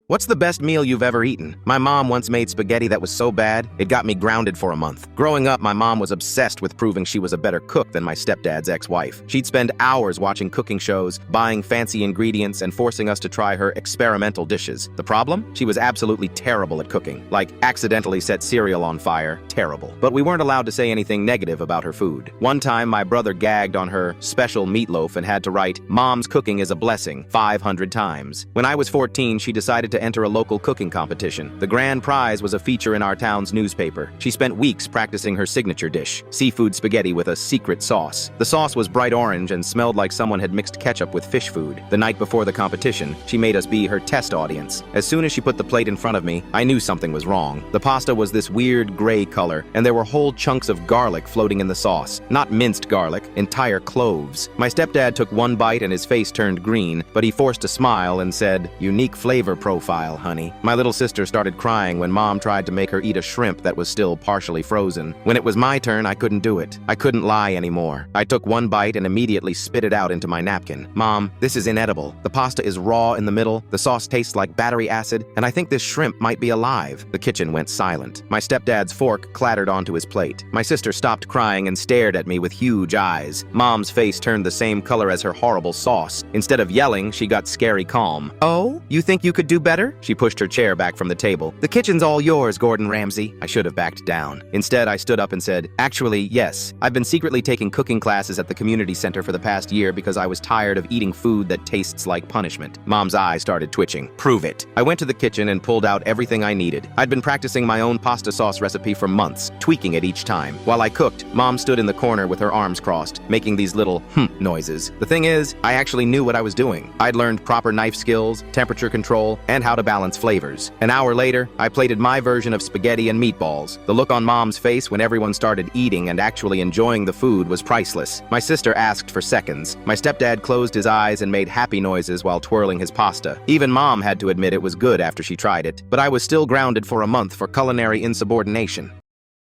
What's the best meal you've ever eaten? My mom once made spaghetti that was so bad, it got me grounded for a month. Growing up, my mom was obsessed with proving she was a better cook than my stepdad's ex-wife. She'd spend hours watching cooking shows, buying fancy ingredients, and forcing us to try her experimental dishes. The problem? She was absolutely terrible at cooking. Like, accidentally set cereal on fire. Terrible. But we weren't allowed to say anything negative about her food. One time, my brother gagged on her special meatloaf and had to write, "Mom's cooking is a blessing," 500 times. When I was 14, she decided to enter a local cooking competition. The grand prize was a feature in our town's newspaper. She spent weeks practicing her signature dish, seafood spaghetti with a secret sauce. The sauce was bright orange and smelled like someone had mixed ketchup with fish food. The night before the competition, she made us be her test audience. As soon as she put the plate in front of me, I knew something was wrong. The pasta was this weird gray color, and there were whole chunks of garlic floating in the sauce. Not minced garlic, entire cloves. My stepdad took one bite and his face turned green, but he forced a smile and said, "Unique flavor profile, honey." My little sister started crying when Mom tried to make her eat a shrimp that was still partially frozen. When it was my turn, I couldn't do it. I couldn't lie anymore. I took one bite and immediately spit it out into my napkin. "Mom, this is inedible. The pasta is raw in the middle, the sauce tastes like battery acid, and I think this shrimp might be alive." The kitchen went silent. My stepdad's fork clattered onto his plate. My sister stopped crying and stared at me with huge eyes. Mom's face turned the same color as her horrible sauce. Instead of yelling, she got scary calm. "Oh, you think you could do better?" She pushed her chair back from the table. "The kitchen's all yours, Gordon Ramsay." I should have backed down. Instead, I stood up and said, "Actually, yes. I've been secretly taking cooking classes at the community center for the past year because I was tired of eating food that tastes like punishment." Mom's eye started twitching. "Prove it." I went to the kitchen and pulled out everything I needed. I'd been practicing my own pasta sauce recipe for months, tweaking it each time. While I cooked, Mom stood in the corner with her arms crossed, making these little noises. The thing is, I actually knew what I was doing. I'd learned proper knife skills, temperature control, and how to balance flavors. An hour later, I plated my version of spaghetti and meatballs. The look on Mom's face when everyone started eating and actually enjoying the food was priceless. My sister asked for seconds. My stepdad closed his eyes and made happy noises while twirling his pasta. Even Mom had to admit it was good after she tried it. But I was still grounded for a month for culinary insubordination.